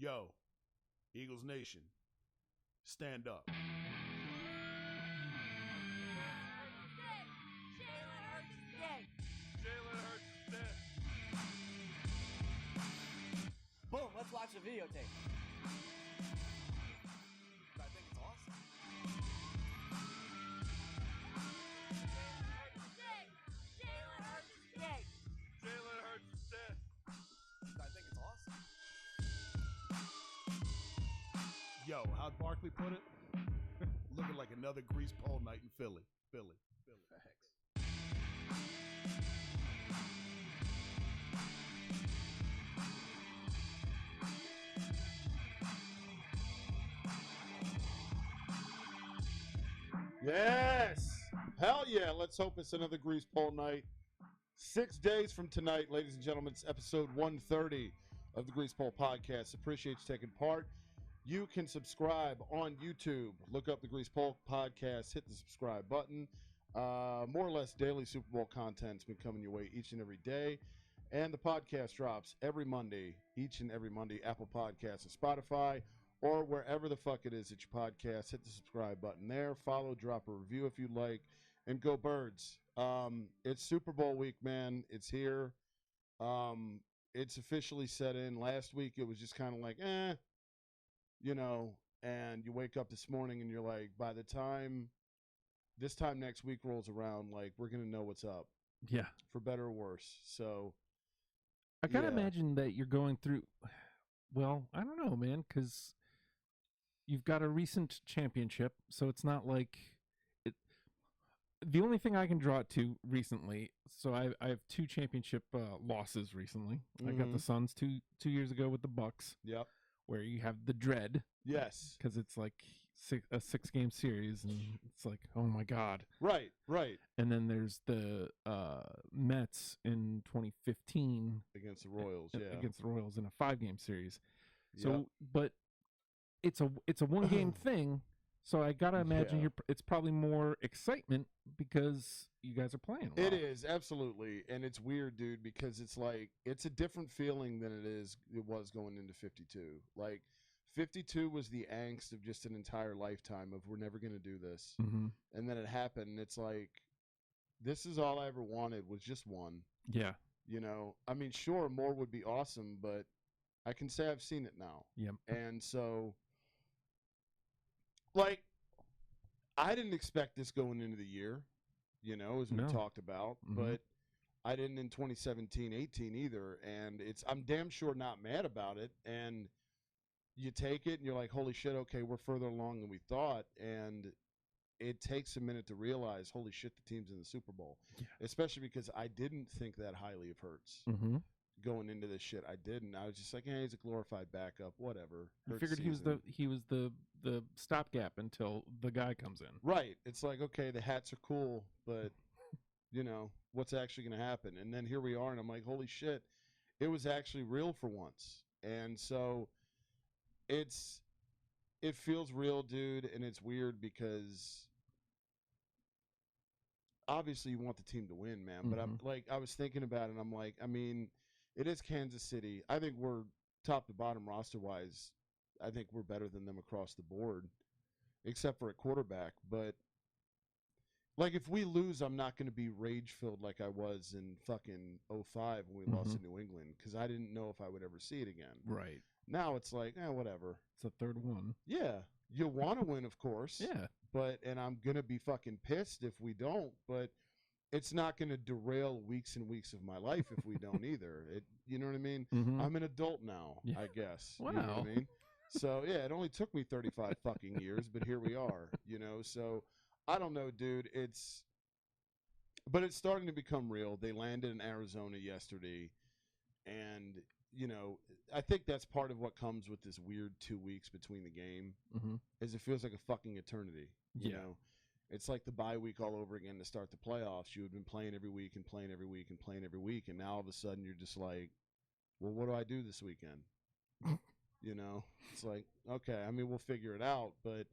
Yo, Eagles Nation, stand up. Boom, let's watch the videotape. I think it's awesome. Jalen Hurts is sick. Jalen Hurts is sick. I think it's awesome. Yo, how'd Barkley put it? Looking like another grease pole night in Philly. Facts. Yes. Hell yeah. Let's hope it's another grease pole night. 6 days from tonight, ladies and gentlemen, it's episode 130 of the Grease Pole Podcast. Appreciate you taking part. You can subscribe on YouTube. Look up the Grease Pole Podcast. Hit the subscribe button. More or less daily Super Bowl content's been coming your way each and every day. And the podcast drops every Monday, each and every Monday, Apple Podcasts and Spotify, or wherever the fuck it is that you podcast. Hit the subscribe button there. Follow, drop a review if you'd like, and go Birds. It's Super Bowl week, man. It's here. It's officially set in. Last week it was just kind of like, you know, and you wake up this morning and you're like, by the time this time next week rolls around, like, we're going to know what's up. Yeah. For better or worse. So I gotta imagine that you're going through, well, I don't know, man, because you've got a recent championship, so it's not like it. The only thing I can draw it to recently, so I have two championship losses recently. I got the Suns two years ago with the Bucks. Yep. Where you have the dread. Yes. Because it's like a 6-game series, and it's like, oh my God. Right. And then there's the Mets in 2015 against the Royals, against the Royals in a 5-game series. So, Yep. but it's a one-game thing. So I gotta imagine it's probably more excitement because you guys are playing well. It is, absolutely. And it's weird, dude, because it's like it's a different feeling than it was going into 52. Like 52 was the angst of just an entire lifetime of we're never going to do this. Mm-hmm. And then it happened, and it's like this is all I ever wanted was just one. Yeah. You know, I mean, sure, more would be awesome, but I can say I've seen it now. Yep. And so, like, I didn't expect this going into the year, you know, as we talked about, but I didn't in 2017-18 either. And I'm damn sure not mad about it. And you take it and you're like, holy shit, okay, we're further along than we thought. And it takes a minute to realize, holy shit, the team's in the Super Bowl. Yeah. Especially because I didn't think that highly of Hurts. Going into this shit. I didn't. I was just like, hey, he's a glorified backup, whatever. I figured he was the stopgap until the guy comes in. Right. It's like, okay, the hats are cool, but you know, what's actually going to happen? And then here we are, and I'm like, holy shit, it was actually real for once. And so it feels real, dude, and it's weird because obviously you want the team to win, man. But I'm like, I was thinking about it, and I'm like, I mean, it is Kansas City. I think we're top to bottom roster-wise. I think we're better than them across the board, except for a quarterback. But, like, if we lose, I'm not going to be rage-filled like I was in fucking 05 when we lost to New England because I didn't know if I would ever see it again. Right. Now it's like, whatever. It's a third one. Yeah. You want to win, of course. Yeah. And I'm going to be fucking pissed if we don't, but it's not going to derail weeks and weeks of my life if we don't either. You know what I mean? I'm an adult now, I guess. Wow. You know what I mean? So, yeah, it only took me 35 fucking years, but here we are, you know? So, I don't know, dude. But it's starting to become real. They landed in Arizona yesterday, and, you know, I think that's part of what comes with this weird 2 weeks between the game is it feels like a fucking eternity, you know? It's like the bye week all over again to start the playoffs. You had been playing every week and playing every week and playing every week, and now all of a sudden you're just like, well, what do I do this weekend? You know? It's like, okay, I mean, we'll figure it out, but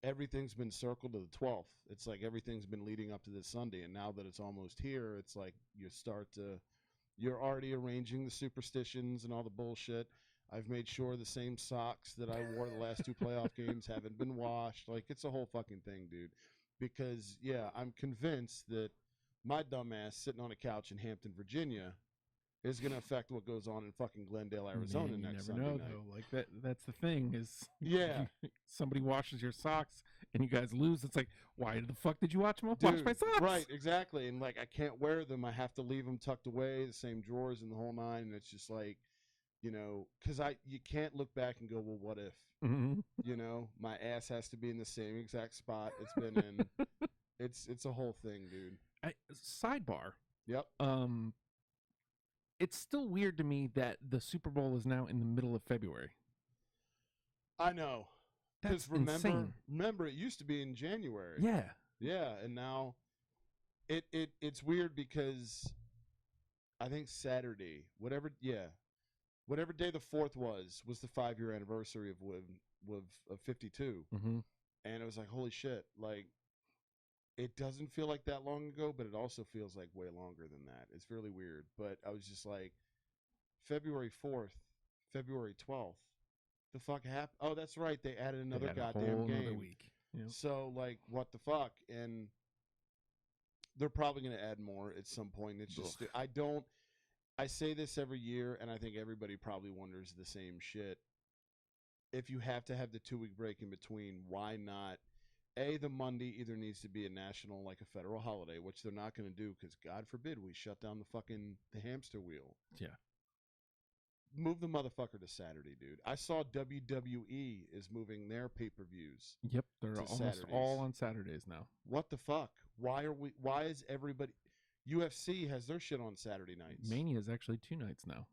everything's been circled to the 12th. It's like everything's been leading up to this Sunday, and now that it's almost here, it's like you're already arranging the superstitions and all the bullshit. I've made sure the same socks that I wore the last 2 playoff games haven't been washed. Like, it's a whole fucking thing, dude. Because, yeah, I'm convinced that my dumbass sitting on a couch in Hampton, Virginia is going to affect what goes on in fucking Glendale, Arizona Man, you next never Sunday know, night. though. Like, that's the thing is, Yeah. somebody washes your socks and you guys lose. It's like, why the fuck did you wash my Dude, socks? right, exactly. And, like, I can't wear them. I have to leave them tucked away, the same drawers and the whole nine. And it's just like, you know, because you can't look back and go, well, what if? Mm-hmm. You know, my ass has to be in the same exact spot it's been in. It's a whole thing, dude. Sidebar. Yep. It's still weird to me that the Super Bowl is now in the middle of February. I know. That's Because insane. remember, it used to be in January. Yeah. Yeah, and now it's weird because I think Saturday, whatever day the 4th was the 5-year anniversary of 52. Mm-hmm. And it was like, holy shit, like, it doesn't feel like that long ago, but it also feels like way longer than that. It's really weird. But I was just like, February 4th, February 12th, the fuck happened? Oh, that's right. They added another goddamn game. Another week. Yep. So, like, what the fuck? And they're probably going to add more at some point. It's just, I say this every year, and I think everybody probably wonders the same shit. If you have to have the 2-week break in between, why not? The Monday either needs to be a national, like a federal holiday, which they're not going to do because, God forbid, we shut down the hamster wheel. Yeah. Move the motherfucker to Saturday, dude. I saw WWE is moving their pay-per-views. Yep, they're to almost Saturdays. all on Saturdays now. What the fuck? Why is everybody... UFC has their shit on Saturday nights. Mania is actually 2 nights now.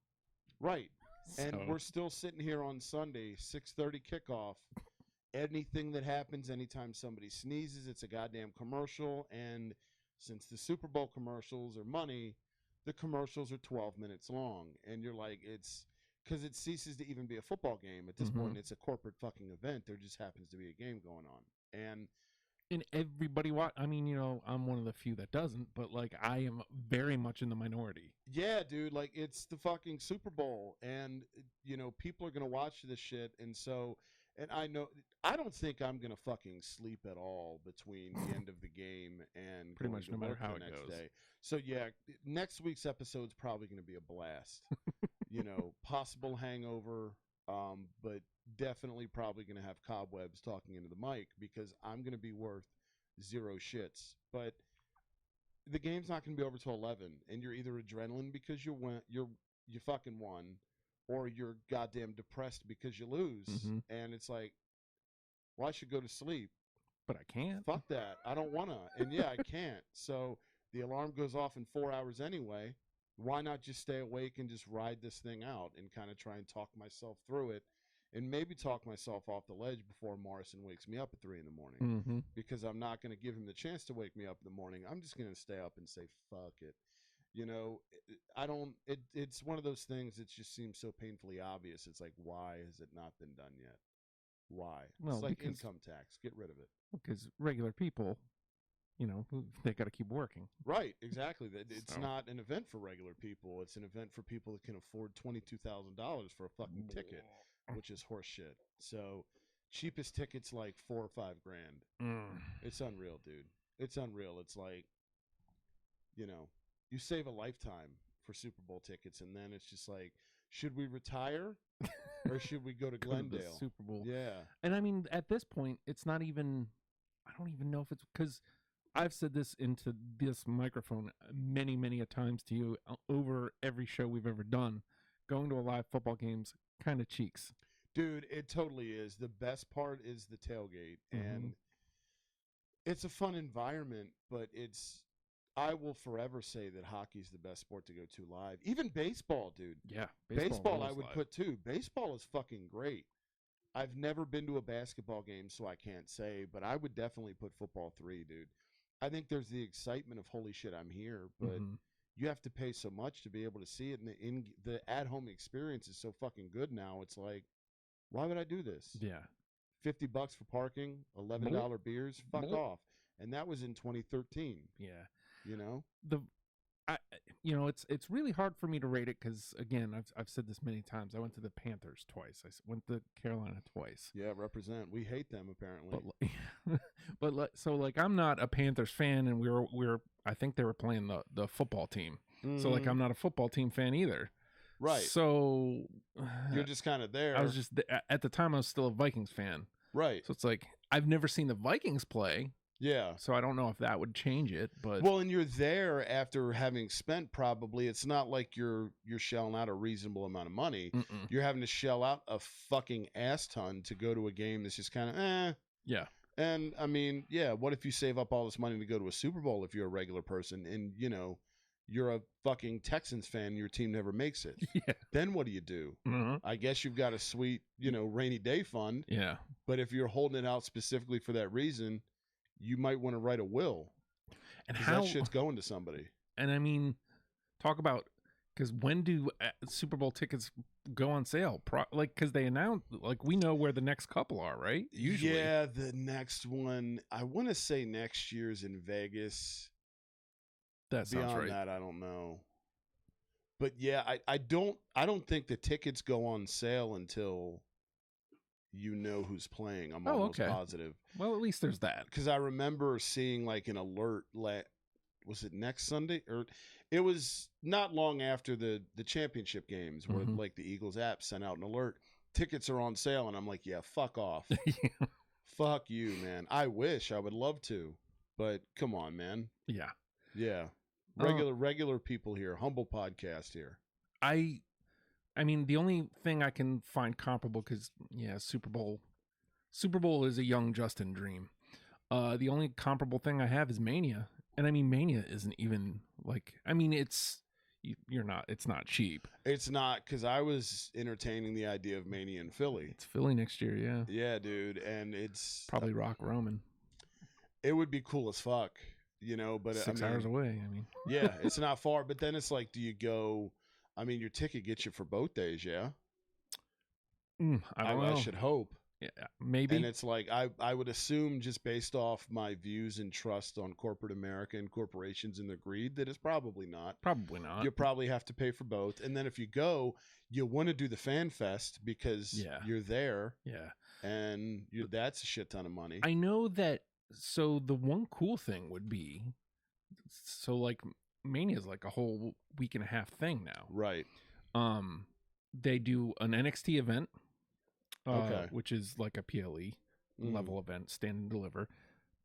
Right. And So- we're still sitting here on Sunday, 6:30 kickoff. Anything that happens, anytime somebody sneezes, it's a goddamn commercial. And since the Super Bowl commercials are money, the commercials are 12 minutes long. And you're like, it's because it ceases to even be a football game. At this point, it's a corporate fucking event. There just happens to be a game going on. And everybody I mean, you know, I'm one of the few that doesn't, but like I am very much in the minority. Yeah, dude, like it's the fucking Super Bowl. And, you know, people are going to watch this shit. And so... And I don't think I'm going to fucking sleep at all between the end of the game and Pretty much no matter how it next goes. day. So, yeah, next week's episode's probably going to be a blast. You know, possible hangover, but definitely probably going to have cobwebs talking into the mic because I'm going to be worth 0 shits. But the game's not going to be over till 11, and you're either adrenaline because you fucking won, or you're goddamn depressed because you lose. Mm-hmm. And it's like, well, I should go to sleep. But I can't. Fuck that. I don't want to. And yeah, I can't. So the alarm goes off in 4 hours anyway. Why not just stay awake and just ride this thing out and kind of try and talk myself through it and maybe talk myself off the ledge before Morrison wakes me up at 3 a.m. Mm-hmm. Because I'm not going to give him the chance to wake me up in the morning. I'm just going to stay up and say, fuck it. You know, it's one of those things that just seems so painfully obvious. It's like, why has it not been done yet? Why? Well, it's like because- income tax. Get rid of it. Because regular people, you know, they got to keep working. Right, exactly. It's So- not an event for regular people. It's an event for people that can afford $22,000 for a fucking ticket, which is horseshit. So, cheapest tickets like $4 or $5 grand. It's unreal, dude. It's unreal. It's like, you know, you save a lifetime for Super Bowl tickets, and then it's just like, should we retire or should we go to Go to the Glendale? Super Bowl. Yeah. And I mean, at this point, it's not even, I don't even know if it's, because I've said this into this microphone many, many a times to you over every show we've ever done. Going to a live football game's kind of cheeks. Dude, it totally is. The best part is the tailgate. And it's a fun environment, but I will forever say that hockey's the best sport to go to live. Even baseball, dude. Yeah. Baseball I rules would live. put too. Baseball is fucking great. I've never been to a basketball game, so I can't say, but I would definitely put football 3, dude. I think there's the excitement of, holy shit, I'm here, but you have to pay so much to be able to see it, and the at-home experience is so fucking good now. It's like, why would I do this? Yeah. $50 for parking, $11 beers, fuck off. And that was in 2013. Yeah. You know? I, it's really hard for me to rate it because again, I've said this many times. I went to the Panthers twice. Went to Carolina twice. Yeah, represent. We hate them apparently. But I'm not a Panthers fan, and we're I think they were playing the football team. So like I'm not a football team fan either. Right. So you're just kind of there. I was just at the time I was still a Vikings fan. Right. So it's like I've never seen the Vikings play. Yeah. So I don't know if that would change it, but well, and you're there after having spent probably. It's not like you're shelling out a reasonable amount of money. Mm-mm. You're having to shell out a fucking ass ton to go to a game that's just kind of Yeah. And I mean, yeah. What if you save up all this money to go to a Super Bowl if you're a regular person and you're a fucking Texans fan and your team never makes it? Yeah. Then what do you do? Mm-hmm. I guess you've got a sweet rainy day fund. Yeah. But if you're holding it out specifically for that reason, you might want to write a will, and how that shit's going to somebody. And I mean, talk about because when do Super Bowl tickets go on sale? Because they announce, we know where the next couple are, right? Usually, yeah. The next one, I want to say next year's in Vegas. That sounds Beyond right. that, I don't know. But yeah, I don't think the tickets go on sale until you know who's playing. I'm almost positive. Well, at least there's that. Because I remember seeing an alert. Was it next Sunday? Or it was not long after the championship games where the Eagles app sent out an alert. Tickets are on sale. And I'm like, yeah, fuck off. Yeah. Fuck you, man. I wish. I would love to. But come on, man. Yeah. Yeah. Regular people here. Humble podcast here. I mean, the only thing I can find comparable, because Super Bowl is a young Justin dream. The only comparable thing I have is Mania, and I mean Mania isn't even it's not cheap. It's not, because I was entertaining the idea of Mania in Philly. It's Philly next year, yeah. Yeah, dude, and it's probably Rock Roman. It would be cool as fuck, but 6 hours away. I mean, yeah, it's not far, but then it's like, do you go? I mean, your ticket gets you for both days, yeah? I don't know. I should hope. Yeah, maybe. And it's like, I would assume, just based off my views and trust on corporate America and corporations and their greed, that it's probably not. Probably not. You probably have to pay for both. And then if you go, you want to do the Fan Fest because you're there. Yeah. And that's a shit ton of money. I know that. So the one cool thing would be, Mania is a whole week and a half thing now. Right. They do an NXT event, okay, which is like a PLE level event, stand and deliver.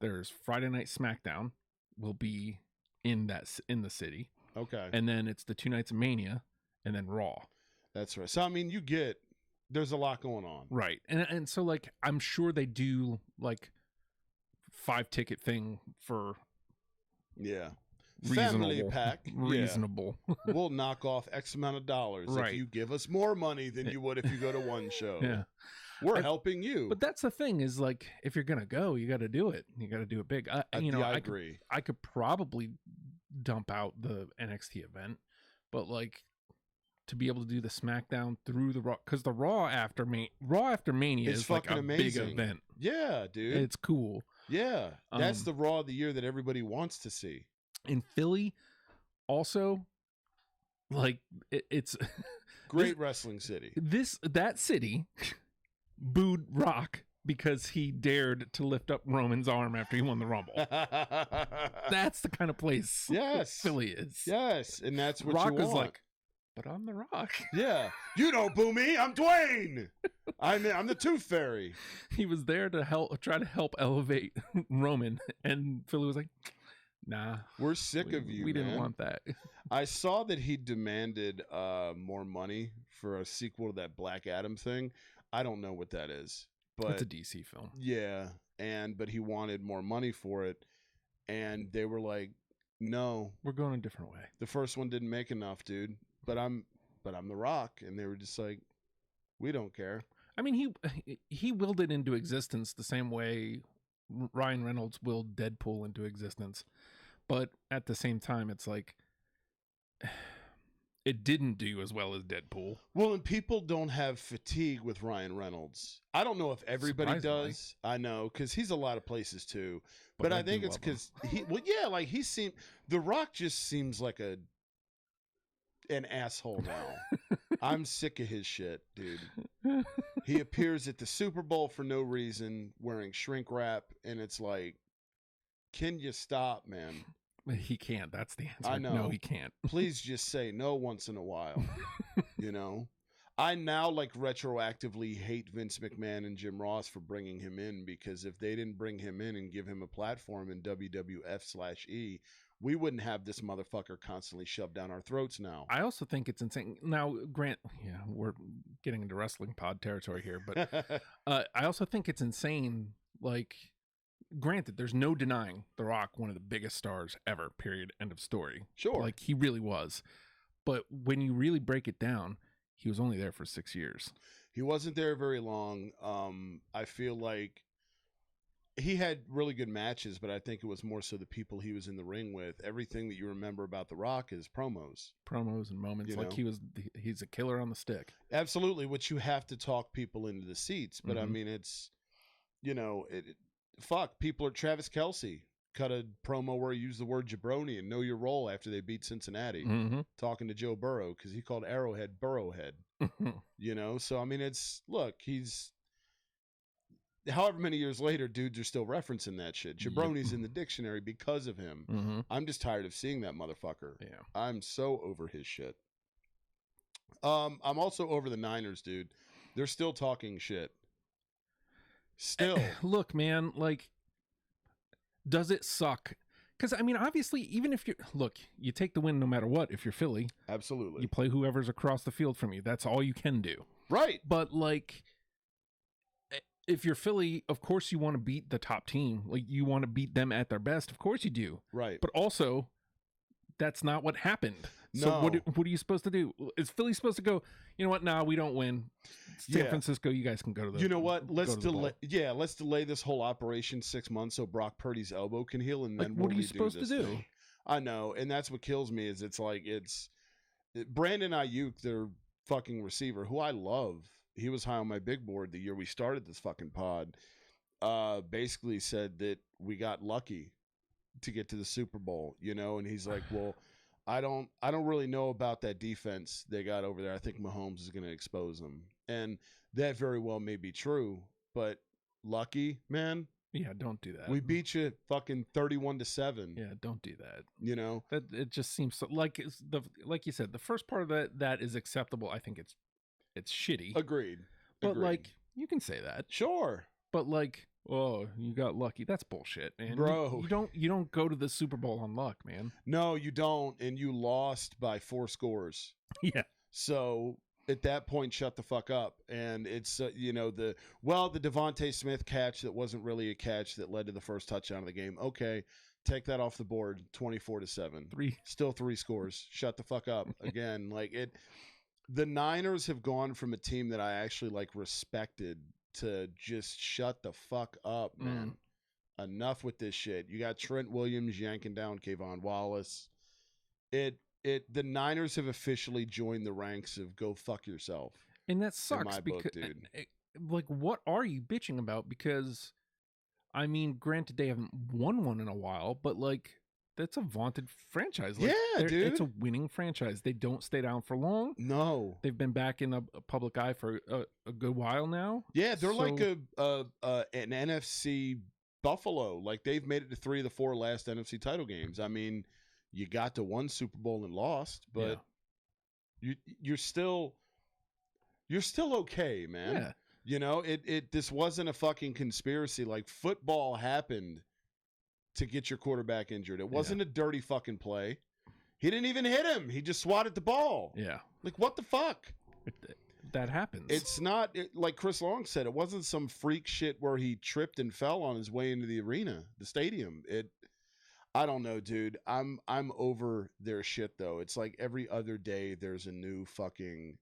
There's Friday Night SmackDown will be in the city. Okay. And then it's the 2 nights of Mania and then Raw. That's right. So I mean, there's a lot going on. Right. And so I'm sure they do 5-ticket thing for family pack. Reasonable. Yeah. We'll knock off X amount of dollars if you give us more money than you would if you go to one show. Yeah. We're helping you. But that's the thing is if you're going to go, you got to do it. You got to do it big. I agree. I could probably dump out the NXT event, but to be able to do the SmackDown through the Raw, because the Raw after Mania is fucking a amazing. Big event. Yeah, dude. It's cool. Yeah. That's the Raw of the year that everybody wants to see. In Philly, also, it's great wrestling city. That city booed Rock because he dared to lift up Roman's arm after he won the Rumble. That's the kind of place Philly is. Yes, and that's what Rock you want. was like, but I'm the Rock. Yeah. You don't boo me, I'm Dwayne. I'm the Tooth Fairy. He was there to try to help elevate Roman, and Philly was like, nah, we're sick of you. We didn't want that. I saw that he demanded more money for a sequel to that Black Adam thing. I don't know what that is, but it's a DC film. Yeah, but he wanted more money for it, and they were like, "No, we're going a different way." The first one didn't make enough, dude. But I'm the Rock, and they were just like, "We don't care." I mean, he willed it into existence the same way Ryan Reynolds willed Deadpool into existence. But at the same time, it's it didn't do as well as Deadpool. Well, and people don't have fatigue with Ryan Reynolds. I don't know if everybody Surprisingly. does. I know, because he's a lot of places too. But But I I think do it's love him. because The Rock just seems like an asshole now. I'm sick of his shit, dude. He appears at the Super Bowl for no reason, wearing shrink wrap, and it's like, can you stop, man? He can't. That's the answer. I know. No, he can't. Please just say no once in a while. You know, I now like retroactively hate Vince McMahon and Jim Ross for bringing him in, because if they didn't bring him in and give him a platform in WWF/E, we wouldn't have this motherfucker constantly shoved down our throats now. I also think it's insane. Now, Grant, yeah, we're getting into wrestling pod territory here, but I also think it's insane. Like, granted, there's no denying The Rock, one of the biggest stars ever, period, end of story. Sure. Like, he really was. But when you really break it down, he was only there for 6 years. He wasn't there very long. I feel like he had really good matches, but I think it was more so the people he was in the ring with. Everything that you remember about The Rock is promos. Promos and moments. You Like, know? he's a killer on the stick. Absolutely, which you have to talk people into the seats. But I Mhm. mean, it's, fuck, people are Travis Kelce cut a promo where he used the word jabroni and know your role after they beat Cincinnati, Mm-hmm. talking to Joe Burrow because he called Arrowhead Burrowhead. So I mean, he's however many years later, dudes are still referencing that shit. Jabroni's in the dictionary because of him. Mm-hmm. I'm just tired of seeing that motherfucker. Yeah. I'm so over his shit. I'm also over the Niners, dude. They're still talking shit. Still. Look, man, like, does it suck? Because, I mean, obviously, even if you take the win no matter what. If you're Philly, Absolutely. you play whoever's across the field from you. That's all you can do. Right. But, like, if you're Philly, of course you want to beat the top team. Like, you want to beat them at their best. Of course you do. Right. But also, that's not what happened. So No. what are you supposed to do? Is Philly supposed to go, you know what? Nah, we don't win. San Yeah. Francisco, you guys can go to the. You know what? Let's go to the bowl. delay. Yeah, let's delay this whole operation 6 months so Brock Purdy's elbow can heal, and then Like, what we'll are you redo supposed to this do? thing. I know, and that's what kills me. Is it's like Brandon Ayuk, their fucking receiver, who I love. He was high on my big board the year we started this fucking pod. Basically said that we got lucky to get to the Super Bowl, and he's like, well, I don't really know about that defense they got over there. I think Mahomes is going to expose them. And that very well may be true, but lucky, man. Yeah, don't do that. We beat you fucking 31-7. Yeah, don't do that. That It just seems so, like like you said, the first part of that is acceptable. I think it's shitty. Agreed. But Agreed. like, you can say that. Sure. But like, oh, you got lucky. That's bullshit, man. Bro. You don't go to the Super Bowl on luck, man. No, you don't, and you lost by 4 scores. Yeah. So at that point, shut the fuck up. And it's the Devontae Smith catch that wasn't really a catch that led to the first touchdown of the game. Okay, take that off the board. 24-7. Still 3 scores. Shut the fuck up. Again, the Niners have gone from a team that I actually respected to just shut the fuck up, man. Enough with this shit. You got Trent Williams yanking down Kayvon Wallace. The Niners have officially joined the ranks of go fuck yourself. And that sucks my because, book, dude. Like, what are you bitching about? Because, I mean, granted, they haven't won one in a while, but like, that's a vaunted franchise. Like, yeah, dude. It's a winning franchise. They don't stay down for long. No. They've been back in the public eye for a good while now. Yeah, they're like an NFC Buffalo. Like, they've made it to 3 of the 4 last NFC title games. I mean, you got to 1 Super Bowl and lost, but you're still okay, man. Yeah. This wasn't a fucking conspiracy. Like, football happened to get your quarterback injured. It wasn't a dirty fucking play. He didn't even hit him. He just swatted the ball. Yeah. Like, what the fuck? That happens. It's not like Chris Long said. It wasn't some freak shit where he tripped and fell on his way into the arena, the stadium. I don't know, dude. I'm over their shit though. It's like every other day there's a new fucking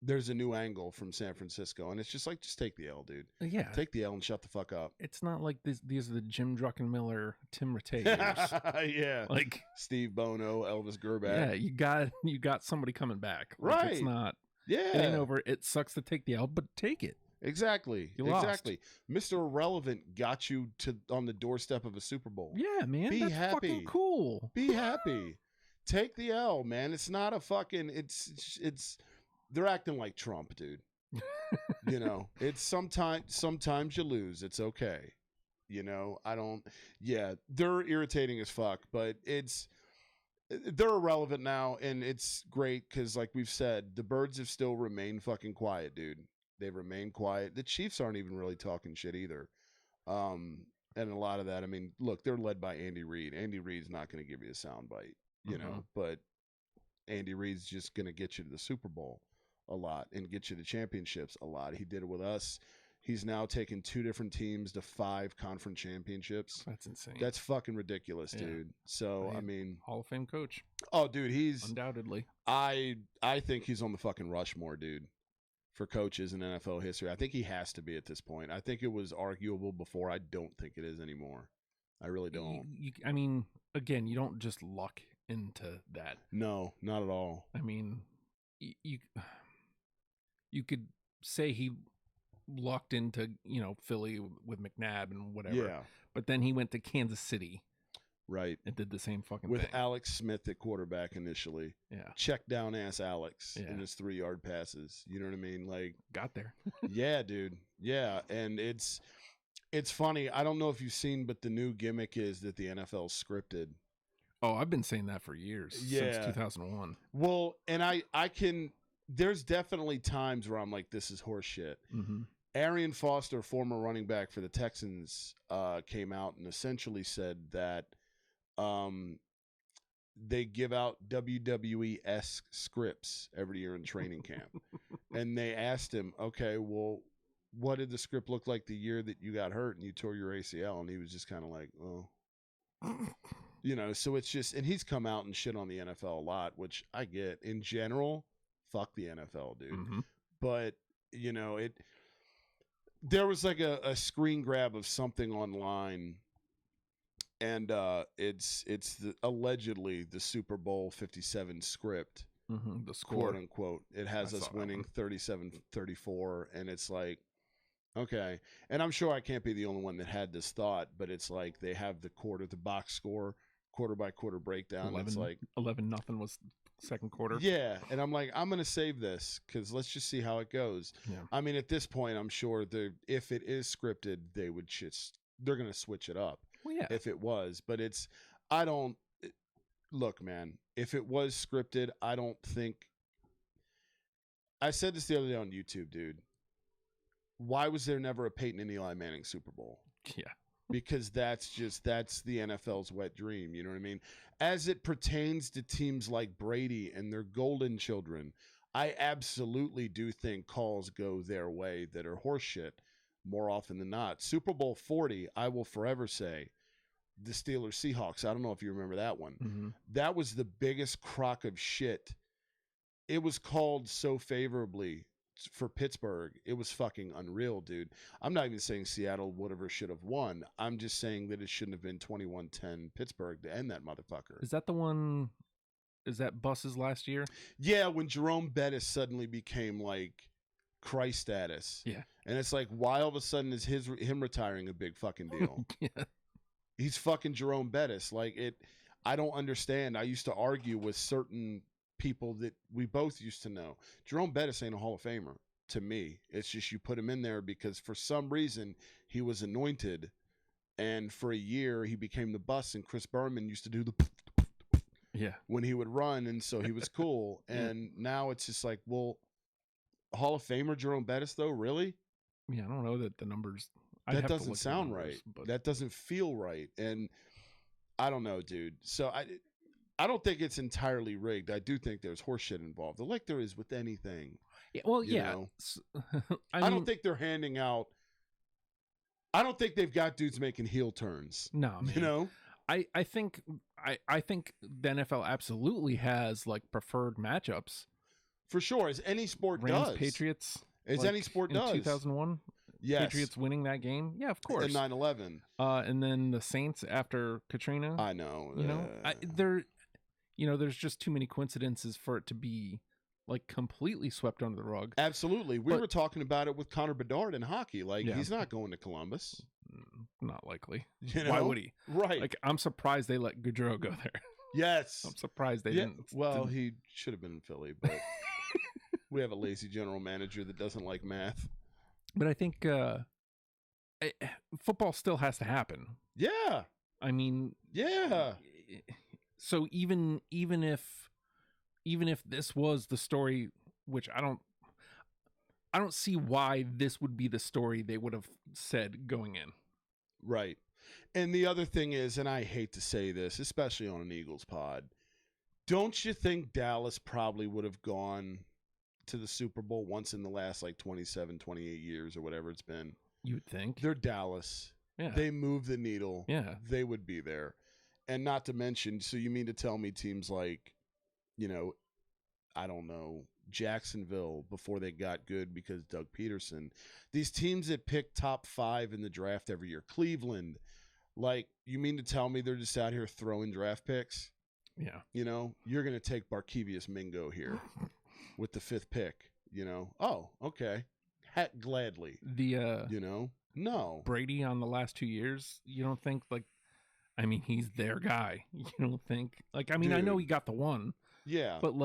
there's a new angle from San Francisco, and it's just like, just take the L, dude. Yeah. Take the L and shut the fuck up. It's not like these are the Jim Druckenmiller, Tim Rattay years. Yeah. Like Steve Bono, Elvis Gerback. Yeah, you got somebody coming back. Like, Right. It's not. Yeah. It ain't over. It sucks to take the L, but take it. Exactly. You lost. Exactly. Mr. Irrelevant got you on the doorstep of a Super Bowl. Yeah, man. Be That's happy. fucking cool. Be happy. Take the L, man. It's not a fucking. It's. They're acting like Trump, dude. You know, it's sometimes you lose. It's okay. You know, yeah, they're irritating as fuck, but they're irrelevant now, and it's great because, like we've said, the Birds have still remained fucking quiet, dude. They've remained quiet. The Chiefs aren't even really talking shit either. And a lot of that, I mean, look, they're led by Andy Reid. Andy Reid's not going to give you a soundbite, you know, but Andy Reid's just going to get you to the Super Bowl a lot and get you to championships a lot. He did it with us. He's now taken 2 different teams to 5 conference championships. That's insane. That's fucking ridiculous, dude. So, I mean, Hall of Fame coach. Oh, dude, he's undoubtedly. I think he's on the fucking Rushmore, dude, for coaches in NFL history. I think he has to be at this point. I think it was arguable before. I don't think it is anymore. I really don't. I mean, again, you don't just luck into that. No, not at all. I mean, you could say he lucked into, you know, Philly with McNabb and whatever. Yeah. But then he went to Kansas City. Right. And did the same fucking with thing. Alex Smith at quarterback initially. Yeah. Check down ass Alex in his 3-yard passes. You know what I mean? Like, got there. Yeah, dude. Yeah. And it's funny. I don't know if you've seen, but the new gimmick is that the NFL scripted. Oh, I've been saying that for years. Since 2001. Well, and I can, there's definitely times where I'm like, this is horse shit. Mm-hmm. Arian Foster, former running back for the Texans, came out and essentially said that they give out WWE-esque scripts every year in training camp. And they asked him, okay, well, what did the script look like the year that you got hurt and you tore your ACL? And he was just kind of like, oh. You know, so it's just, and he's come out and shit on the NFL a lot, which I get. In general, fuck the NFL, dude. Mm-hmm. But, you know, there was like a screen grab of something online, and it's allegedly the Super Bowl 57 script, the score, quote unquote. It has us winning 37-34, and it's like, okay. And I'm sure I can't be the only one that had this thought, but it's like they have the box score, quarter by quarter breakdown. It's like 11-0 was second quarter. Yeah, and I'm like, I'm gonna save this because let's just see how it goes. Yeah. I mean, at this point, I'm sure if it is scripted, they're gonna switch it up. Well, yeah. If it was, but look, man. If it was scripted, I don't think. I said this the other day on YouTube, dude. Why was there never a Peyton and Eli Manning Super Bowl? Yeah. Because that's the NFL's wet dream. You know what I mean? As it pertains to teams like Brady and their golden children, I absolutely do think calls go their way that are horseshit more often than not. Super Bowl 40, I will forever say, the Steelers Seahawks. I don't know if you remember that one. Mm-hmm. That was the biggest crock of shit. It was called so favorably for Pittsburgh. It was fucking unreal, dude. I'm not even saying Seattle whatever should have won. I'm just saying that it shouldn't have been 21-10 Pittsburgh to end that motherfucker. Is that the one? Is that Buss's last year? Yeah, when Jerome Bettis suddenly became like Christ status. Yeah. And it's like, why all of a sudden is him retiring a big fucking deal? Yeah. He's fucking Jerome Bettis. Like, I don't understand. I used to argue with certain people that we both used to know. Jerome Bettis ain't a Hall of Famer to me. It's just you put him in there because for some reason he was anointed, and for a year he became the bus, and Chris Berman used to do the when he would run, and so he was cool. And now it's just like, well, Hall of Famer Jerome Bettis though, really? Yeah, I don't know that the numbers. That doesn't sound right. But that doesn't feel right, and I don't know, dude. So I don't think it's entirely rigged. I do think there's horseshit involved, like there is with anything. Yeah, well, yeah. I don't think they're handing out. I don't think they've got dudes making heel turns. No, man. You know. I think the NFL absolutely has like preferred matchups For sure, as any sport Rams does. Patriots. As any sport does. In 2001. Yes. Patriots winning that game. Yeah, of course. And 9/11. And then the Saints after Katrina. I know. There's just too many coincidences for it to be like completely swept under the rug. Absolutely. We were talking about it with Connor Bedard in hockey. Like, he's not going to Columbus. Not likely. Why would he? Right. Like, I'm surprised they let Gaudreau go there. Yes. I'm surprised they didn't. Well, he should have been in Philly, but we have a lazy general manager that doesn't like math. But I think football still has to happen. Yeah. I mean, yeah. So even if this was the story, which I don't see why this would be the story they would have said going in. Right. And the other thing is, and I hate to say this, especially on an Eagles pod, don't you think Dallas probably would have gone to the Super Bowl once in the last like 27, 28 years or whatever it's been? You would think. They're Dallas. Yeah. They move the needle. Yeah. They would be there. And not to mention, so you mean to tell me teams like, I don't know, Jacksonville before they got good because Doug Peterson, these teams that pick top 5 in the draft every year, Cleveland, like, you mean to tell me they're just out here throwing draft picks? Yeah. You're going to take Barkevius Mingo here with the 5th pick, Oh, okay. Gladly. No. Brady on the last 2 years, you don't think he's their guy. You don't think Dude. I know he got the one. Yeah. But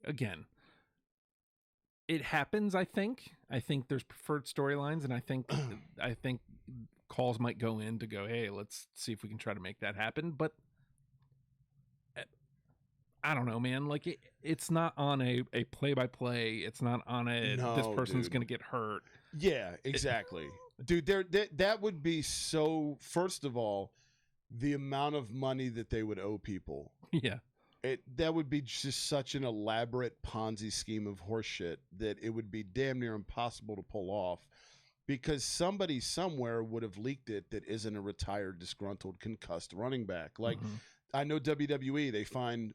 again, it happens. I think there's preferred storylines, and I think calls might go in to go, hey, let's see if we can try to make that happen. But I don't know, man. Like it's not on a play-by-play. It's not on this person's going to get hurt. Yeah, exactly. Dude, that would be so. First of all, the amount of money that they would owe people. Yeah. That would be just such an elaborate Ponzi scheme of horseshit that it would be damn near impossible to pull off, because somebody somewhere would have leaked it that isn't a retired, disgruntled, concussed running back. Like, I know WWE, they find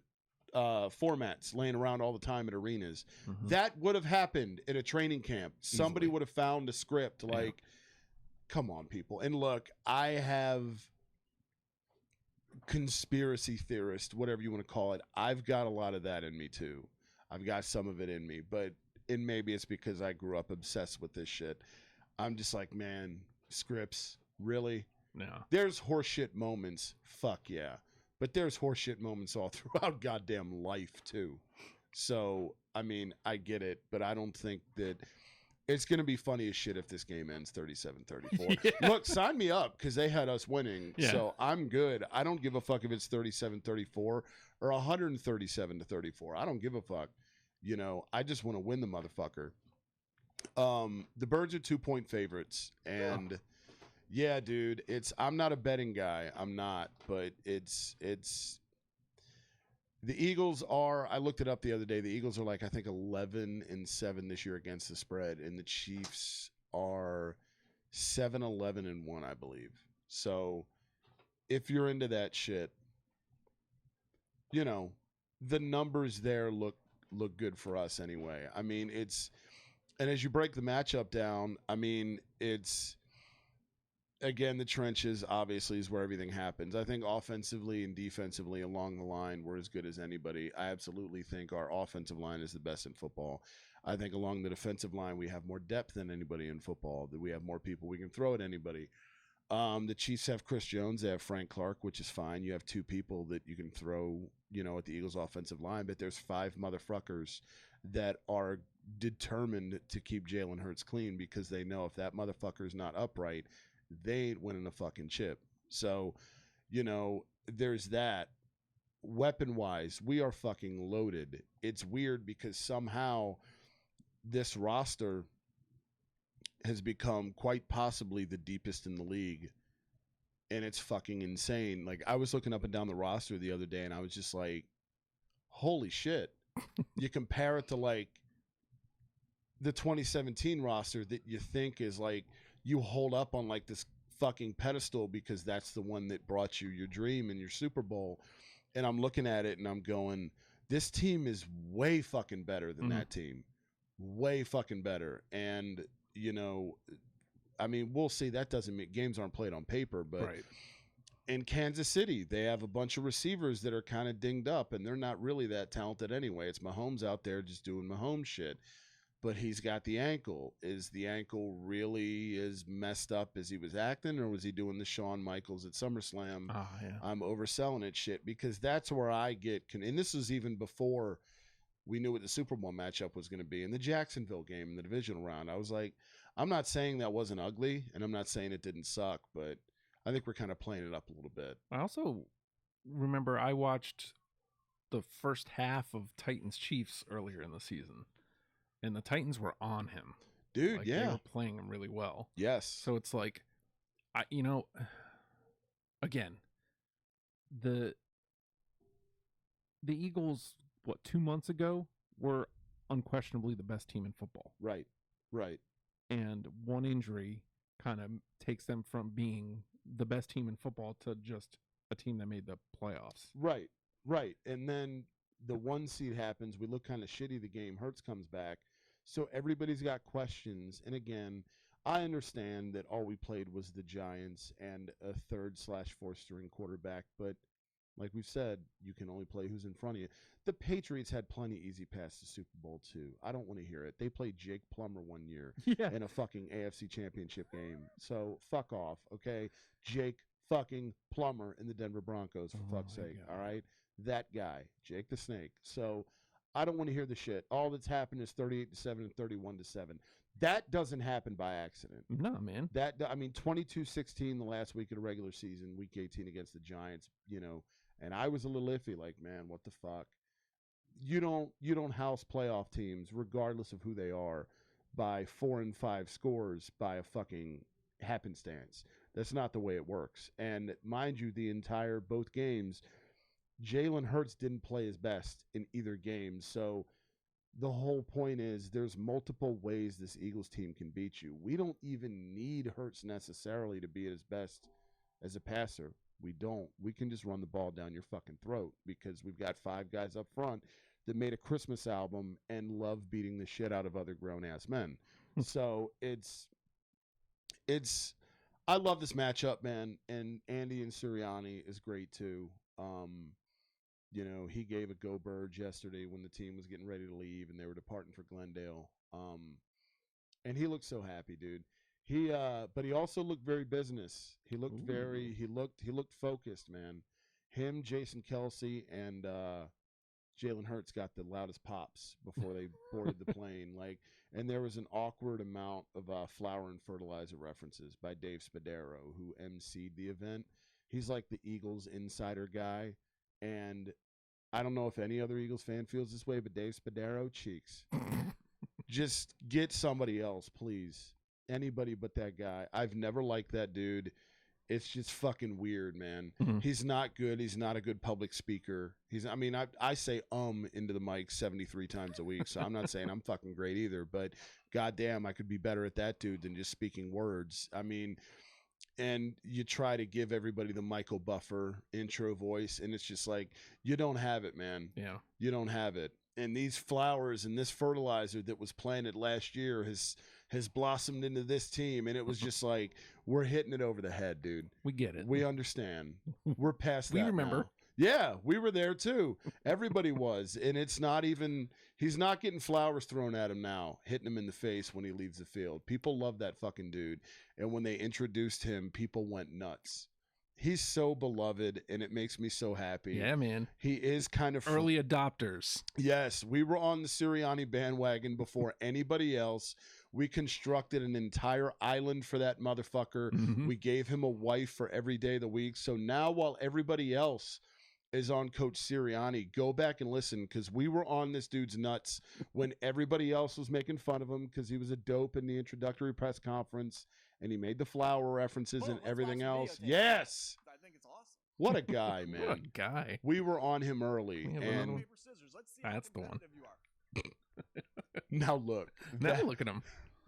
formats laying around all the time at arenas. That would have happened at a training camp. Somebody would have found a script. Like, come on, people. And look, I have conspiracy theorist, whatever you want to call it. I've got a lot of that in me too. I've got some of it in me, and maybe it's because I grew up obsessed with this shit. I'm just like, man, scripts, really? No. There's horseshit moments, fuck yeah. But there's horseshit moments all throughout goddamn life too. So, I get it, but I don't think that it's going to be funny as shit if this game ends 37-34. Yeah. Look, sign me up, because they had us winning, so I'm good. I don't give a fuck if it's 37-34 or 137-34. I don't give a fuck. I just want to win the motherfucker. The Birds are 2-point favorites, and yeah, dude, I'm not a betting guy. I'm not, but it's the Eagles are, I looked it up the other day, the Eagles are like, I think 11-7 this year against the spread, and the Chiefs are 7-11-1, I believe. So if you're into that shit, the numbers there look good for us anyway. And as you break the matchup down, it's, again, the trenches obviously is where everything happens. I think offensively and defensively along the line, we're as good as anybody. I absolutely think our offensive line is the best in football. I think along the defensive line, we have more depth than anybody in football, that we have more people we can throw at anybody. The Chiefs have Chris Jones. They have Frank Clark, which is fine. You have 2 people that you can throw, at the Eagles offensive line, but there's 5 motherfuckers that are determined to keep Jalen Hurts clean, because they know if that motherfucker's not upright, they ain't winning a fucking chip. So, there's that. Weapon-wise, we are fucking loaded. It's weird because somehow this roster has become quite possibly the deepest in the league, and it's fucking insane. Like, I was looking up and down the roster the other day, and I was just like, holy shit. You compare it to, like, the 2017 roster that you think is, like, you hold up on, like, this fucking pedestal because that's the one that brought you your dream and your Super Bowl. And I'm looking at it and I'm going, This team is way fucking better than that team. Way fucking better. And, you know, I mean, we'll see. That doesn't mean games aren't played on paper, but in Kansas City, they have a bunch of receivers that are kind of dinged up, and they're not really that talented anyway. It's Mahomes out there just doing Mahomes shit. But he's got the ankle. Is the ankle really as messed up as he was acting, or was he doing the Shawn Michaels at SummerSlam? Oh, yeah. I'm overselling it shit, because that's where I get and this was even before we knew what the Super Bowl matchup was going to be. In the Jacksonville game in the divisional round, I was like, I'm not saying that wasn't ugly, and I'm not saying it didn't suck, but I think we're kind of playing it up a little bit. I also remember I watched the first half of Titans-Chiefs earlier in the season, and the Titans were on him. Dude, like, yeah. They were playing him really well. Yes. So it's like, again, the Eagles, 2 months ago, were unquestionably the best team in football. Right. And one injury kind of takes them from being the best team in football to just a team that made the playoffs. Right. And then the 1 seed happens. We look kind of shitty. The game. Hurts comes back. So everybody's got questions. And again, I understand that all we played was the Giants and a 3rd/4th string quarterback. But like we've said, you can only play who's in front of you. The Patriots had plenty easy past the Super Bowl too. I don't want to hear it. They played Jake Plummer 1 year in a fucking AFC Championship game. So fuck off, okay? Jake fucking Plummer in the Denver Broncos, for fuck's sake, all right? That guy, Jake the Snake. So I don't want to hear the shit. All that's happened is 38-7 and 31-7. That doesn't happen by accident. No, man. 22-16 the last week of the regular season, week 18 against the Giants, you know, and I was a little iffy, like, man, what the fuck? You don't house playoff teams, regardless of who they are, by 4 and 5 scores by a fucking happenstance. That's not the way it works. And mind you, both games, Jalen Hurts didn't play his best in either game. So the whole point is there's multiple ways this Eagles team can beat you. We don't even need Hurts necessarily to be at his best as a passer. We don't. We can just run the ball down your fucking throat, because we've got 5 guys up front that made a Christmas album and love beating the shit out of other grown-ass men. So I love this matchup, man, and Andy and Sirianni is great too. You know, he gave a go birds yesterday when the team was getting ready to leave and they were departing for Glendale. And he looked so happy, dude. But he also looked very business. He looked he looked focused, man. Him, Jason Kelsey, and Jalen Hurts got the loudest pops before they boarded the plane. And there was an awkward amount of flour and fertilizer references by Dave Spadaro, who emceed the event. He's like the Eagles insider guy, and I don't know if any other Eagles fan feels this way, but Dave Spadaro, cheeks. Just get somebody else, please. Anybody but that guy. I've never liked that dude. It's just fucking weird, man. Mm-hmm. He's not good. He's not a good public speaker. I say into the mic 73 times a week, so I'm not saying I'm fucking great either, but goddamn, I could be better at that dude than just speaking words. And you try to give everybody the Michael Buffer intro voice, and it's just like, you don't have it, man. Yeah. You don't have it. And these flowers and this fertilizer that was planted last year has blossomed into this team, and it was just like, we're hitting it over the head, dude. We get it. We understand. We're past that. We remember. Now. Yeah, we were there too. Everybody was. And it's not even, he's not getting flowers thrown at him now, hitting him in the face when he leaves the field. People love that fucking dude. And when they introduced him, people went nuts. He's so beloved, and it makes me so happy. Yeah, man. He is kind of early adopters. Yes, we were on the Sirianni bandwagon before anybody else. We constructed an entire island for that motherfucker. Mm-hmm. We gave him a wife for every day of the week. So now, while everybody else is on Coach Sirianni, go back and listen, because we were on this dude's nuts when everybody else was making fun of him because he was a dope in the introductory press conference. And he made the flower references and everything else. Yes. I think it's awesome. What a guy, man. What a guy. We were on him early. And paper, scissors. Let's see that's how the one. you are. Now look. Look at him.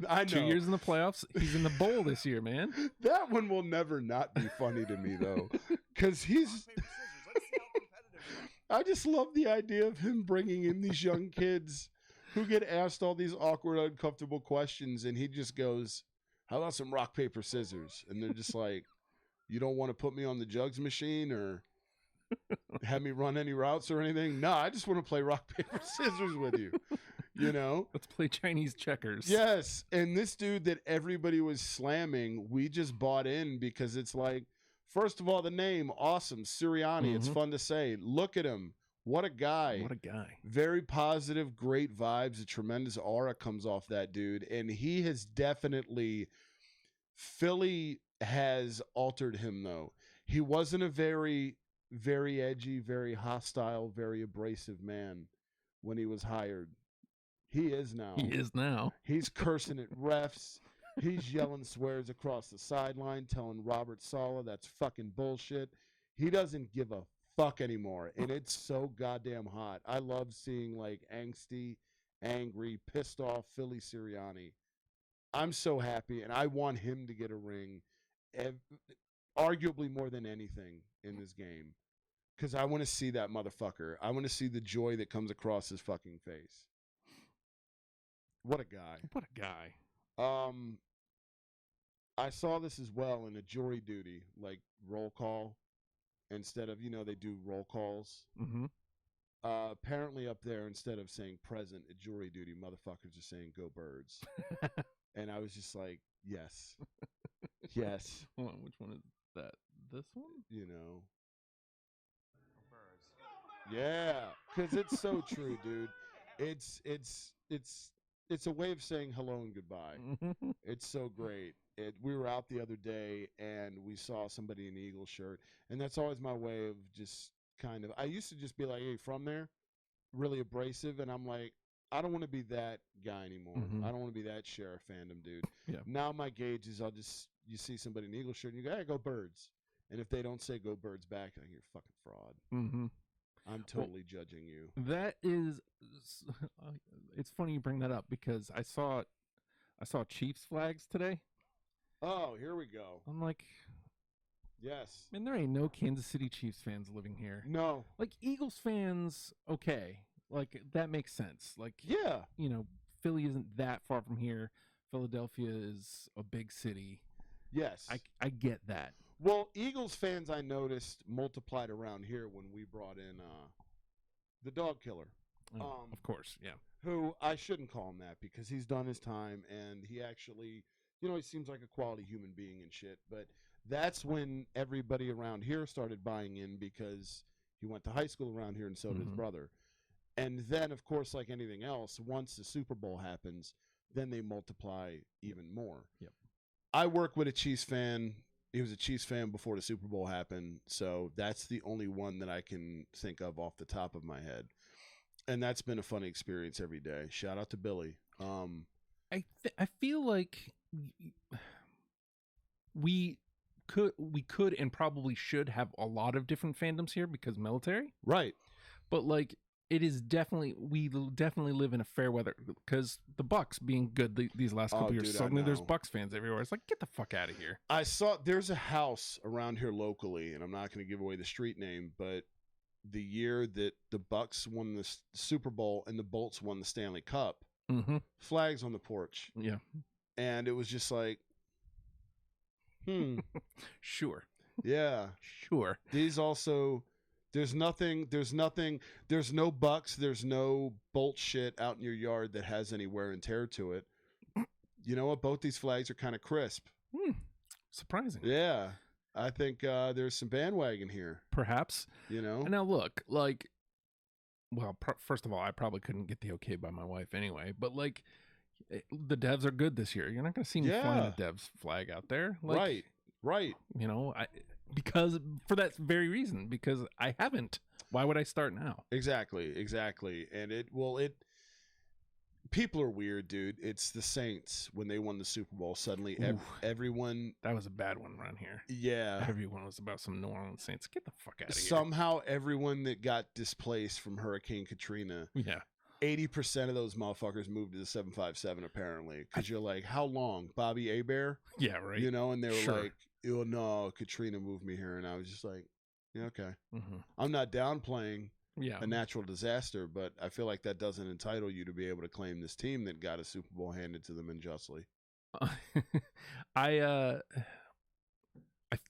I know. 2 years in the playoffs. He's in the bowl this year, man. That one will never not be funny to me, though. Because he's... Paper, scissors. Let's see how competitive I just love the idea of him bringing in these young kids who get asked all these awkward, uncomfortable questions, and he just goes, "How about some rock, paper, scissors?" And they're just like, "You don't want to put me on the jugs machine or have me run any routes or anything?" "No, I just want to play rock, paper, scissors with you." You know? Let's play Chinese checkers. Yes. And this dude that everybody was slamming, we just bought in because it's like, first of all, the name, awesome. Sirianni. It's fun to say. Look at him. What a guy. What a guy. Very positive, great vibes. A tremendous aura comes off that dude. And he has definitely, Philly has altered him, though. He wasn't a very, very edgy, very hostile, very abrasive man when he was hired. He is now. He is now. He's cursing at refs. He's yelling swears across the sideline, telling Robert Saleh that's fucking bullshit. He doesn't give a fuck anymore, and it's so goddamn hot. I love seeing like angsty, angry, pissed off Philly Sirianni. I'm so happy, and I want him to get a ring, arguably more than anything in this game, because I want to see that motherfucker. I want to see the joy that comes across his fucking face. What a guy. What a guy. I saw this as well in a jury duty, like roll call. Instead of, they do roll calls. Mm-hmm. Apparently up there, instead of saying present at jury duty, motherfuckers are saying go Birds. And I was just like, yes. Yes. Hold on, which one is that? This one? Yeah, because it's so true, dude. It's a way of saying hello and goodbye. It's so great. We were out the other day, and we saw somebody in an Eagle shirt, and that's always my way of just kind of – I used to just be like, hey, from there, really abrasive, and I'm like, I don't want to be that guy anymore. I don't want to be that sheriff fandom dude. Yeah. Now my gauge is you see somebody in an Eagle shirt, and you go, hey, go Birds. And if they don't say go Birds back, I think you're a fucking fraud. Mm-hmm. I'm totally judging you. That is, it's funny you bring that up because I saw Chiefs flags today. Oh, here we go. I'm like, yes. Man, there ain't no Kansas City Chiefs fans living here. No. Like Eagles fans, okay, like that makes sense. Like, yeah, Philly isn't that far from here. Philadelphia is a big city. Yes, I get that. Well, Eagles fans, I noticed, multiplied around here when we brought in the dog killer. Of course, yeah. Who I shouldn't call him that because he's done his time and he actually, he seems like a quality human being and shit. But that's when everybody around here started buying in because he went to high school around here and so did his brother. And then, of course, like anything else, once the Super Bowl happens, then they multiply even more. Yep. I work with a Chiefs fan. He was a Chiefs fan before the Super Bowl happened, so that's the only one that I can think of off the top of my head. And that's been a funny experience every day. Shout out to Billy. I feel like we could and probably should have a lot of different fandoms here because military. Right. But like we definitely live in a fair weather because the Bucks being good these last couple years. Dude, suddenly there's Bucks fans everywhere. It's like, get the fuck out of here. I saw there's a house around here locally, and I'm not going to give away the street name, but the year that the Bucks won the Super Bowl and the Bolts won the Stanley Cup, flags on the porch. Yeah. And it was just like, Sure. Yeah. Sure. These also... There's no Bucks, there's no Bolt shit out in your yard that has any wear and tear to it. You know what? Both these flags are kind of crisp. Surprising. Yeah. I think there's some bandwagon here. Perhaps. And now look, like, well, first of all, I probably couldn't get the okay by my wife anyway, but like, the Devs are good this year. You're not going to see me flying a Devs flag out there. Like, Right. Because for that very reason, because I haven't. Why would I start now? Exactly. And people are weird, dude. It's the Saints when they won the Super Bowl. Suddenly, everyone. That was a bad one around here. Yeah. Everyone was about some New Orleans Saints. Get the fuck out of here. Somehow, everyone that got displaced from Hurricane Katrina. Yeah. 80% of those motherfuckers moved to the 757 apparently because you're like, how long, Bobby Hebert? Yeah, right. And they were like, oh no, Katrina moved me here, and I was just like, yeah, okay. I'm not downplaying a natural disaster, but I feel like that doesn't entitle you to be able to claim this team that got a Super Bowl handed to them unjustly. I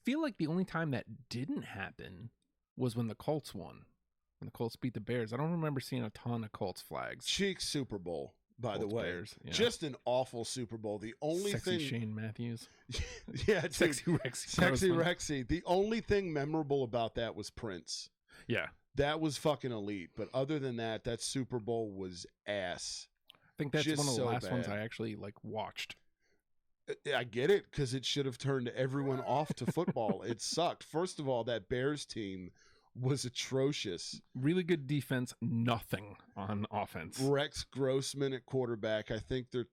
feel like the only time that didn't happen was when the Colts won. When the Colts beat the Bears. I don't remember seeing a ton of Colts flags. Cheek Super Bowl, by Colts, the way. Bears, yeah. Just an awful Super Bowl. The only Sexy thing Shane Matthews. yeah, dude. Sexy Rexy. Sexy Rexy. The only thing memorable about that was Prince. Yeah. That was fucking elite. But other than that, that Super Bowl was ass. I think that's Just one of the so last ones bad. I actually watched. I get it, because it should have turned everyone off to football. It sucked. First of all, that Bears team was atrocious. Really good defense, nothing on offense. Rex Grossman at quarterback. I think their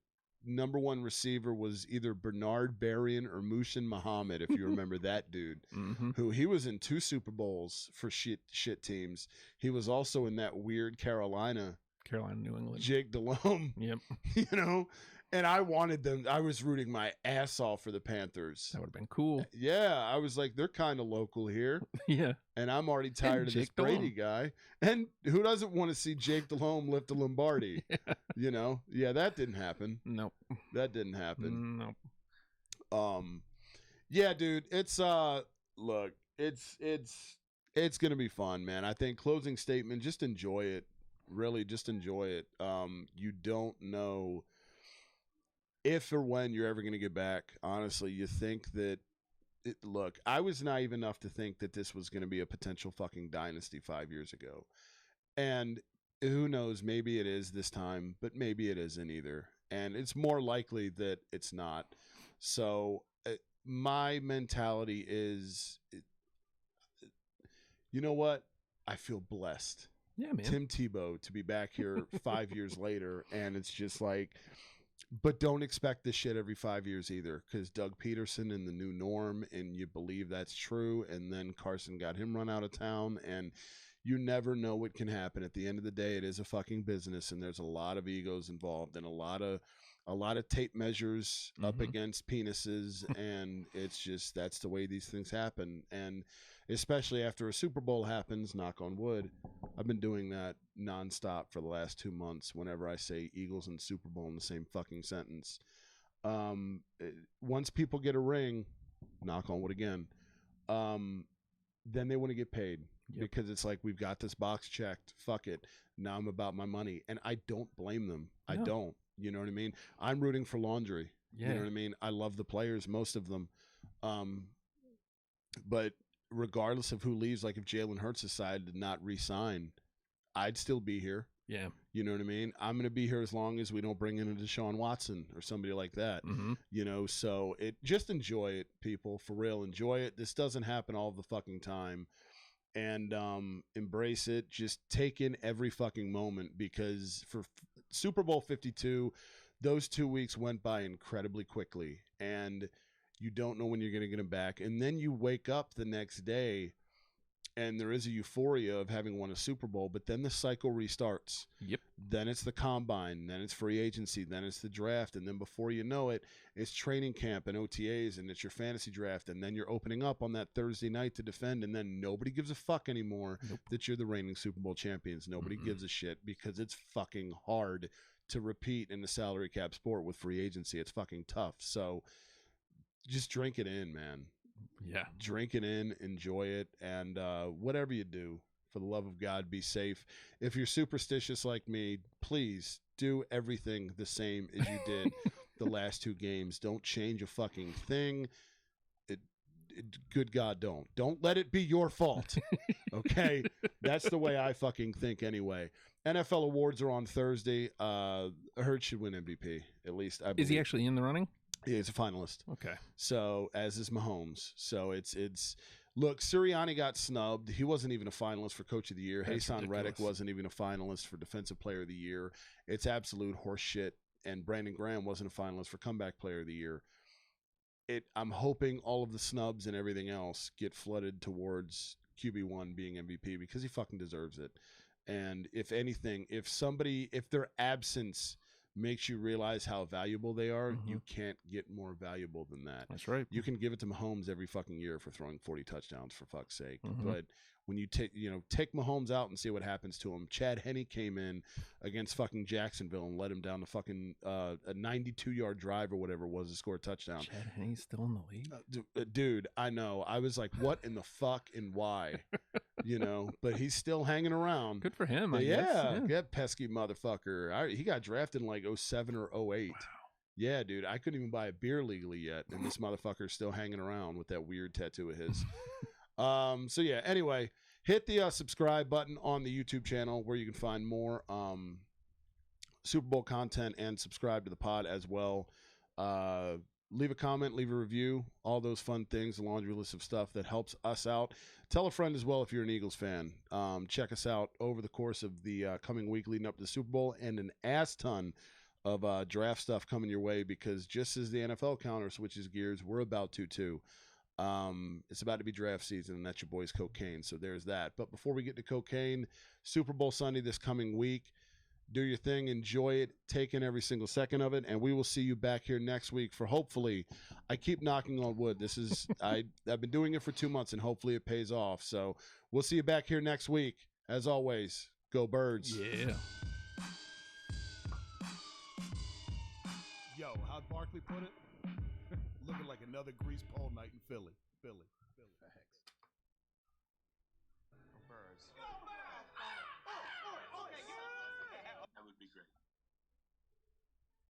number one receiver was either Bernard Berrien or Mushin Muhammad, if you remember that dude. Mm-hmm. Who he was in 2 Super Bowls for shit teams. He was also in that weird Carolina, New England. Jake Delhomme. Yep. You know? And I wanted them. I was rooting my ass off for the Panthers. That would have been cool. Yeah, I was like, they're kind of local here. Yeah. And I'm already tired of this Brady guy. And who doesn't want to see Jake Delhomme lift a Lombardi? Yeah. You know? Yeah, that didn't happen. Nope. That didn't happen. Nope. Yeah, dude, it's look, it's gonna be fun, man. I think closing statement, just enjoy it. Really, just enjoy it. You don't know if or when you're ever going to get back. Honestly, you think that look, I was naive enough to think that this was going to be a potential fucking dynasty 5 years ago. And who knows, maybe it is this time, but maybe it isn't either. And it's more likely that it's not. So my mentality is, you know what? I feel blessed. Yeah, man. Tim Tebow to be back here 5 years later, and it's just like, but don't expect this shit every 5 years either, because Doug Peterson and the new norm, and you believe that's true, and then Carson got him run out of town, and you never know what can happen. At the end of the day, it is a fucking business, and there's a lot of egos involved, and a lot of tape measures up against penises, and it's just, that's the way these things happen. And especially after a Super Bowl happens, knock on wood, I've been doing that nonstop for the last 2 months whenever I say Eagles and Super Bowl in the same fucking sentence. Once people get a ring, knock on wood again, then they want to get paid. Yep. Because it's like, we've got this box checked, fuck it, now I'm about my money. And I don't blame them. No. I don't. You know what I mean? I'm rooting for laundry. Yeah. You know what I mean? I love the players, most of them. But regardless of who leaves, like if Jalen Hurts decided to not re-sign, I'd still be here. Yeah. You know what I mean? I'm going to be here as long as we don't bring in a Deshaun Watson or somebody like that. You know, so just enjoy it, people. For real, enjoy it. This doesn't happen all the fucking time. And embrace it. Just take in every fucking moment, because for Super Bowl 52, those 2 weeks went by incredibly quickly, and you don't know when you're going to get them back. And then you wake up the next day, and there is a euphoria of having won a Super Bowl, but then the cycle restarts. Yep. Then it's the combine, then it's free agency, then it's the draft, and then before you know it, it's training camp and OTAs, and it's your fantasy draft, and then you're opening up on that Thursday night to defend, and then nobody gives a fuck anymore that you're the reigning Super Bowl champions. Nobody gives a shit, because it's fucking hard to repeat in the salary cap sport with free agency. It's fucking tough. So just drink it in, man. Yeah. Drink it in, enjoy it, and whatever you do, for the love of God, be safe. If you're superstitious like me, please do everything the same as you did the last 2 games. Don't change a fucking thing. Good God, don't. Don't let it be your fault. Okay? That's the way I fucking think anyway. NFL awards are on Thursday. Hurts should win MVP, at least I believe. Is he actually in the running? Yeah, he's a finalist. Okay. So, as is Mahomes. So, it's look, Sirianni got snubbed. He wasn't even a finalist for Coach of the Year. Hassan Reddick wasn't even a finalist for Defensive Player of the Year. It's absolute horse shit. And Brandon Graham wasn't a finalist for Comeback Player of the Year. I'm hoping all of the snubs and everything else get flooded towards QB1 being MVP, because he fucking deserves it. And if anything, if their absence makes you realize how valuable they are, you can't get more valuable than that. That's right. You can give it to Mahomes every fucking year for throwing 40 touchdowns, for fuck's sake. But when you take Mahomes out and see what happens to him. Chad Henne came in against fucking Jacksonville and led him down to fucking a 92-yard drive or whatever it was to score a touchdown. Chad Henne's still in the league? Dude, I know. I was like, what in the fuck and why? But he's still hanging around. Good for him, I guess. Yeah, that pesky motherfucker. He got drafted in like 07 or 08. Wow. Yeah, dude, I couldn't even buy a beer legally yet, and this motherfucker's still hanging around with that weird tattoo of his. So yeah, anyway, hit the subscribe button on the YouTube channel where you can find more Super Bowl content and subscribe to the pod as well. Leave a comment, leave a review, all those fun things, a laundry list of stuff that helps us out. Tell a friend as well if you're an Eagles fan. Check us out over the course of the coming week leading up to the Super Bowl, and an ass ton of draft stuff coming your way, because just as the NFL counter switches gears, we're about to too. It's about to be draft season, and that's your boy's Cocaine. So there's that. But before we get to Cocaine, Super Bowl Sunday this coming week. Do your thing, enjoy it, take in every single second of it, and we will see you back here next week for, hopefully, I keep knocking on wood. This is I've been doing it for 2 months, and hopefully it pays off. So we'll see you back here next week. As always, go Birds. Yeah. Yo, how'd Barkley put it? Looking like another grease pole night in Philly.